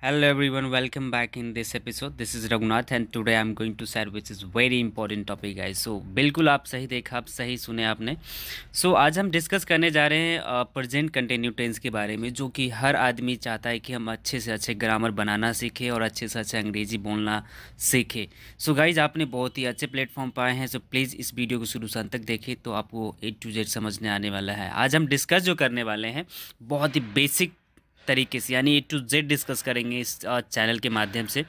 Hello everyone, welcome back in this episode. This is Raghunath and today I'm going to share which is very important topic guys. So बिल्कुल आप सही देखा, आप सही सुने आपने. आज हम डिस्कस करने जा रहे हैं प्रेजेंट कंटिन्यू टेंस के बारे में, जो कि हर आदमी चाहता है कि हम अच्छे से अच्छे ग्रामर बनाना सीखें और अच्छे से अच्छे अंग्रेजी बोलना सीखें. गाइज आपने बहुत ही अच्छे प्लेटफॉर्म पाए हैं. प्लीज़ इस वीडियो को शुरू से अंत तक देखें तो आपको A to Z समझने आने वाला है. आज हम डिस्कस जो करने वाले हैं बहुत ही बेसिक तरीके से यानी A to Z डिस्कस करेंगे इस चैनल के माध्यम से.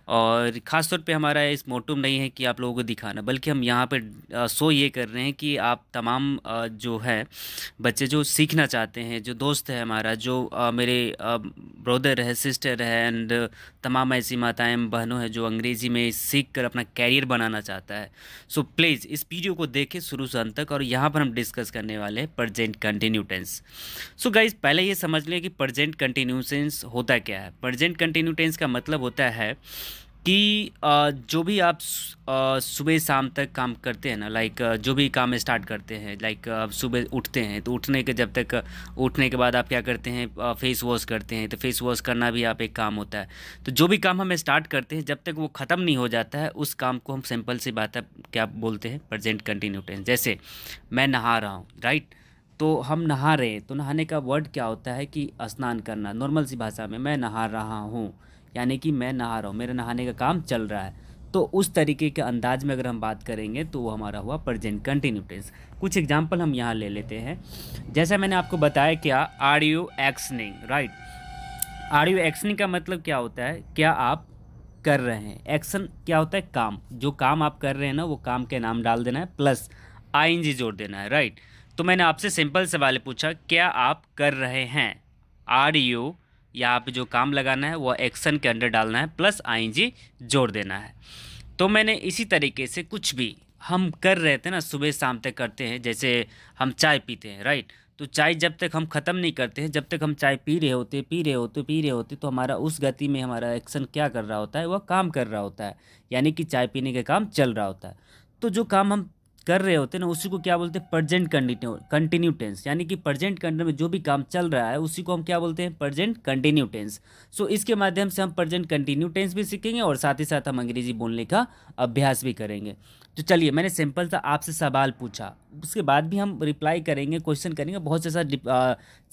और ख़ास तौर पे हमारा इस मोटिव नहीं है कि आप लोगों को दिखाना, बल्कि हम यहाँ पे शो ये कर रहे हैं कि आप तमाम जो है बच्चे जो सीखना चाहते हैं, जो दोस्त है हमारा, जो मेरे ब्रदर है, सिस्टर है एंड तमाम ऐसी माताएं बहनों हैं जो अंग्रेज़ी में सीख कर अपना कैरियर बनाना चाहता है. प्लीज़ इस वीडियो को देखें शुरू से अंत तक. और यहाँ पर हम डिस्कस करने वाले हैं प्रेजेंट कंटिन्यू टेंस. गाइज पहले ये समझ लें कि प्रेजेंट कंटिन्यू टेंस होता क्या है. प्रेजेंट कंटिन्यू टेंस का मतलब होता है कि जो भी आप सुबह शाम तक काम करते हैं ना, लाइक जो भी काम स्टार्ट करते हैं, लाइक सुबह उठते हैं तो उठने के जब तक उठने के बाद आप क्या करते हैं, फेस वॉश करते हैं. तो फेस वॉश करना भी आप एक काम होता है. तो जो भी काम हम स्टार्ट करते हैं जब तक वो ख़त्म नहीं हो जाता है उस काम को हम सिंपल सी बात है क्या बोलते हैं, प्रेजेंट कंटिन्यू टेंस. जैसे मैं नहा रहा हूँ, राइट. तो हम नहा रहे हैं तो नहाने का वर्ड क्या होता है कि स्नान करना. नॉर्मल सी भाषा में मैं नहा रहा हूँ यानी कि मैं नहा रहा हूँ, मेरे नहाने का काम चल रहा है. तो उस तरीके के अंदाज में अगर हम बात करेंगे तो वो हमारा हुआ प्रेजेंट कंटिन्यू टेंस. कुछ एग्जांपल हम यहाँ ले लेते हैं. जैसा मैंने आपको बताया, क्या are you actioning, right. Are you actioning का मतलब क्या होता है, क्या आप कर रहे हैं. एक्शन क्या होता है, काम. जो काम आप कर रहे हैं ना वो काम के नाम डाल देना है प्लस आईएनजी जोड़ देना है, राइट. तो मैंने आपसे सिंपल सवाल पूछा, क्या आप कर रहे हैं. आर यू, यहाँ पे जो काम लगाना है वो एक्शन के अंडर डालना है प्लस आईएनजी जोड़ देना है. तो मैंने इसी तरीके से कुछ भी हम कर रहे थे ना, सुबह शाम तक करते हैं. जैसे हम चाय पीते हैं, राइट. तो चाय जब तक हम ख़त्म नहीं करते हैं, जब तक हम चाय पी रहे होते तो हमारा उस गति में हमारा एक्शन क्या कर रहा होता है, वह काम कर रहा होता है. यानी कि चाय पीने का काम चल रहा होता है. तो जो काम हम कर रहे होते हैं ना उसी को क्या बोलते हैं, प्रेजेंट कंटिन्यू टेंस. यानी कि प्रेजेंट कंटिन्यू में जो भी काम चल रहा है उसी को हम क्या बोलते हैं, प्रेजेंट कंटिन्यू टेंस. इसके माध्यम से हम प्रेजेंट कंटिन्यू टेंस भी सीखेंगे और साथ ही साथ हम अंग्रेजी बोलने का अभ्यास भी करेंगे. तो चलिए, मैंने सिंपल सा आपसे सवाल पूछा, उसके बाद भी हम रिप्लाई करेंगे, क्वेश्चन करेंगे, बहुत से सारी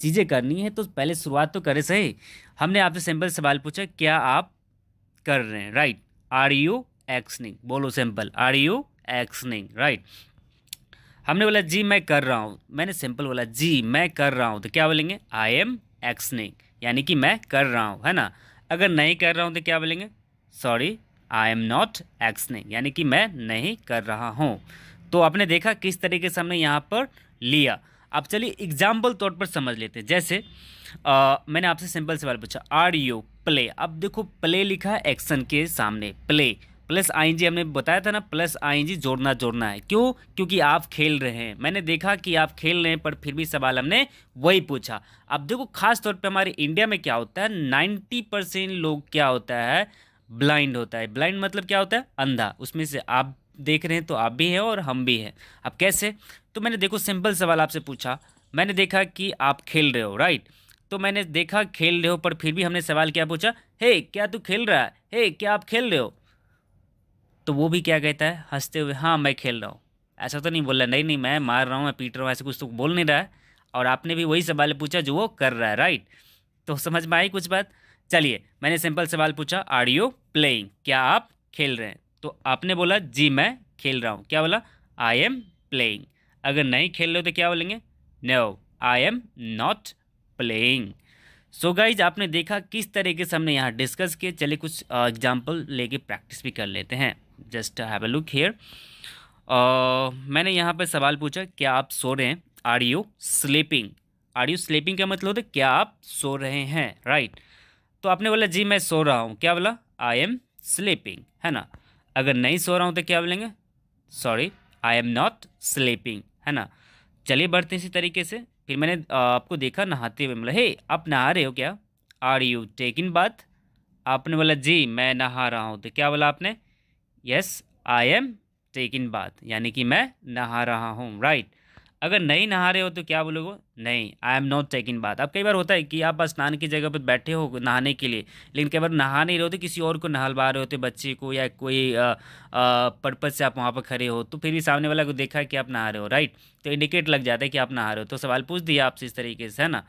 चीज़ें करनी है. तो पहले शुरुआत तो करें सही. हमने आपसे सिंपल सवाल पूछा, क्या आप कर रहे हैं, राइट. आर यू एक्शनिंग, बोलो simple, are you actioning, right. हमने बोला जी मैं कर रहा हूँ. मैंने सिंपल बोला जी मैं कर रहा हूँ, तो क्या बोलेंगे, आई एम एक्शनिंग, यानी कि मैं कर रहा हूँ, है ना. अगर नहीं कर रहा हूँ तो क्या बोलेंगे, sorry I am not actioning, यानी कि मैं नहीं कर रहा हूँ. तो आपने देखा किस तरीके से हमने यहाँ पर लिया. अब चलिए एग्जाम्पल तौर पर समझ लेते हैं. जैसे मैंने आपसे सिंपल सवाल पूछा, आर यू प्ले. अब देखो प्ले लिखा है एक्शन के सामने, प्ले प्लस आईएनजी, हमने बताया था ना प्लस आईएनजी जोड़ना है. क्यों, क्योंकि आप खेल रहे हैं. मैंने देखा कि आप खेल रहे हैं पर फिर भी सवाल हमने वही पूछा. अब देखो खास तौर पे हमारे इंडिया में क्या होता है, 90% लोग क्या होता है, ब्लाइंड होता है. ब्लाइंड मतलब क्या होता है, अंधा. उसमें से आप देख रहे हैं तो आप भी हैं और हम भी हैं. अब कैसे, तो मैंने देखो सिंपल सवाल आपसे पूछा, मैंने देखा कि आप खेल रहे हो, राइट. तो मैंने देखा खेल रहे हो पर फिर भी हमने सवाल क्या पूछा, हे क्या तू खेल रहा है, हे क्या आप खेल रहे हो. तो वो भी क्या कहता है हंसते हुए, हाँ मैं खेल रहा हूँ. ऐसा तो नहीं बोल रहा, नहीं नहीं मैं मार रहा हूँ, मैं पीट रहा हूँ, ऐसे कुछ तो बोल नहीं रहा है. और आपने भी वही सवाल पूछा जो वो कर रहा है, राइट. तो समझ में आई कुछ बात. चलिए, मैंने सिंपल सवाल पूछा, आर यू प्लेइंग, क्या आप खेल रहे हैं. तो आपने बोला जी मैं खेल रहा हूँ, क्या बोला, आई एम प्लेइंग. अगर नहीं खेल रहे हो तो क्या बोलेंगे, no I am not playing. Guys आपने देखा किस तरीके से हमने यहाँ डिस्कस किए. चलिए कुछ एग्जाम्पल लेके प्रैक्टिस भी कर लेते हैं. Just have a look here. मैंने यहाँ पर सवाल पूछा, क्या आप सो रहे हैं, are you sleeping. Are you sleeping का मतलब होता है क्या आप सो रहे हैं, राइट. तो आपने बोला जी मैं सो रहा हूँ, क्या बोला, आई एम स्लीपिंग, है ना. अगर नहीं सो रहा हूँ तो क्या बोलेंगे, sorry I am not sleeping, है ना. चलिए बढ़ते हैं इसी तरीके से. फिर मैंने आपको देखा नहाते हुए, मतलब हे आप नहा रहे हो क्या, आर यू टेकिंग बाथ. आपने बोला जी मैं नहा रहा हूँ, तो क्या बोला आपने, yes I am taking bath, यानी कि मैं नहा रहा हूँ, राइट. अगर नहीं नहा रहे हो तो क्या बोलोगे? नहीं, आई एम नॉट टेकिंग बाथ। अब कई बार होता है कि आप स्नान की जगह पर बैठे हो नहाने के लिए, लेकिन कई बार नहा नहीं रहे होते, किसी और को नहलवा रहे होते, बच्चे को या कोई पर्पज से आप वहाँ पर खड़े हो, तो फिर भी सामने वाला को देखा कि आप नहा रहे हो, राइट? तो इंडिकेट लग जाता है कि आप नहा रहे हो, तो सवाल पूछ दिया आपसे इस तरीके से, है ना?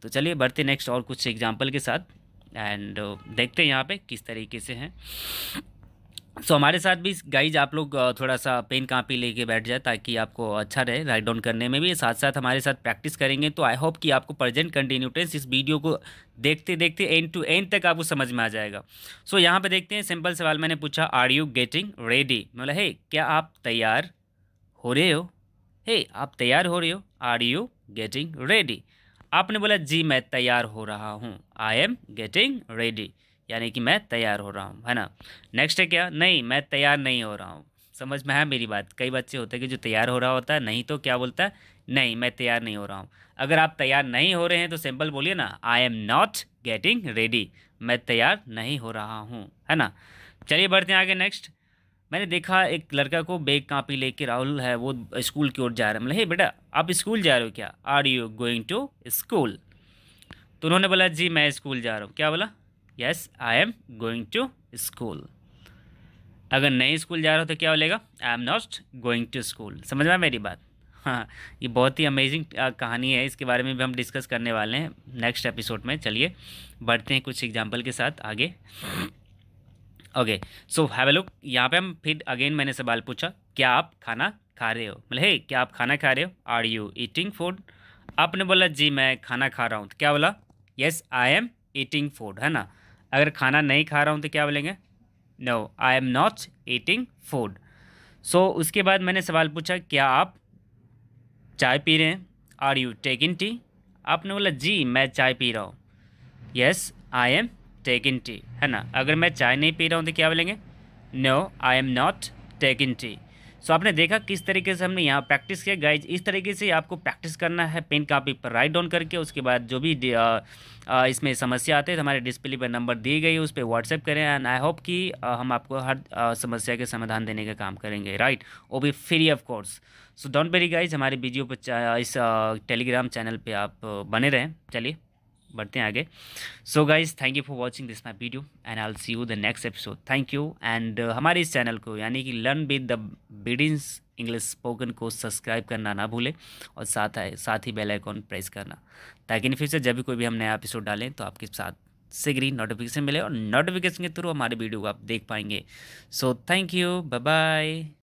तो चलिए बढ़ते नेक्स्ट और कुछ एग्जाम्पल के साथ, एंड देखते हैं यहाँ पे किस तरीके से हैं। सो हमारे साथ भी गाइज आप लोग थोड़ा सा पेन कापी लेके बैठ जाए, ताकि आपको अच्छा रहे राइट डाउन करने में भी, साथ साथ हमारे साथ प्रैक्टिस करेंगे। तो आई होप कि आपको प्रेजेंट कंटिन्यूटेंस इस वीडियो को देखते देखते एंड टू एंड तक आपको समझ में आ जाएगा। सो यहाँ पे देखते हैं, सिंपल सवाल मैंने पूछा, आर यू गेटिंग रेडी, मतलब हे क्या आप तैयार हो रहे हो? हे आप तैयार हो रहे हो? Are you getting ready? आपने बोला जी मैं तैयार हो रहा हूँ, आई एम गेटिंग रेडी, यानी कि मैं तैयार हो रहा हूँ, है ना? नेक्स्ट है क्या? नहीं मैं तैयार नहीं हो रहा हूँ। समझ में है मेरी बात? कई बच्चे होते हैं कि जो तैयार हो रहा होता है, नहीं तो क्या बोलता है? नहीं मैं तैयार नहीं हो रहा हूँ। अगर आप तैयार नहीं हो रहे हैं तो सिंपल बोलिए ना, आई एम नॉट गेटिंग रेडी, मैं तैयार नहीं हो रहा हूँ, है ना? चलिए बढ़ते हैं आगे। नेक्स्ट, मैंने देखा एक लड़का को बैग कापी लेके, राहुल है वो स्कूल की ओर जा रहा है, मतलब हे बेटा आप स्कूल जा रहे हो क्या? Are you going to school? तो उन्होंने बोला जी मैं स्कूल जा रहा हूँ। क्या बोला? Yes I am going to school. अगर नहीं स्कूल जा रहा हो तो क्या बोलेगा? I am not going to school. समझ में आया मेरी बात? हाँ, ये बहुत ही अमेजिंग कहानी है, इसके बारे में भी हम डिस्कस करने वाले हैं नेक्स्ट एपिसोड में। चलिए बढ़ते हैं कुछ एग्जाम्पल के साथ आगे। Okay, so have a look. यहाँ पे हम फिर अगेन मैंने सवाल पूछा, क्या आप खाना खा रहे हो, मतलब हे क्या आप खाना खा रहे हो? Are you eating food? आपने बोला जी मैं खाना खा रहा हूँ, तो क्या बोला? Yes I am eating food, है ना? अगर खाना नहीं खा रहा हूँ तो क्या बोलेंगे? No I am not eating food. So उसके बाद मैंने सवाल पूछा, क्या आप चाय पी रहे हैं? Are you taking tea? आपने बोला जी मैं चाय पी रहा हूँ, yes I am taking tea, है ना? अगर मैं चाय नहीं पी रहा हूँ तो क्या बोलेंगे? No I am not taking tea. So आपने देखा किस तरीके से हमने यहाँ प्रैक्टिस किया गाइज। इस तरीके से आपको प्रैक्टिस करना है पेन कापी पर राइट डाउन करके। उसके बाद जो भी इसमें समस्या आते हैं तो हमारे डिस्प्ले पर नंबर दी गई है, उस पर व्हाट्सएप करें, एंड आई होप कि हम आपको हर समस्या के समाधान देने का काम करेंगे, राइट? वो भी free of course. So don't very guys, हमारे वीडियो पर इस टेलीग्राम चैनल पर आप बने रहें। चलिए बढ़ते हैं आगे। So guys thank you for watching this my video, and I will see you the next episode. Thank you, and हमारे इस चैनल को यानी कि लर्न विद द बिडिंस इंग्लिश स्पोकन को सब्सक्राइब करना ना भूलें, और साथ ही बेल आइकॉन प्रेस करना, ताकि इन फ्यूचर जब भी कोई भी हम नया एपिसोड डालें तो आपके साथ से ग्रीन नोटिफिकेशन मिले, और नोटिफिकेशन के थ्रू हमारे वीडियो को आप देख पाएंगे। So thank you, bye bye.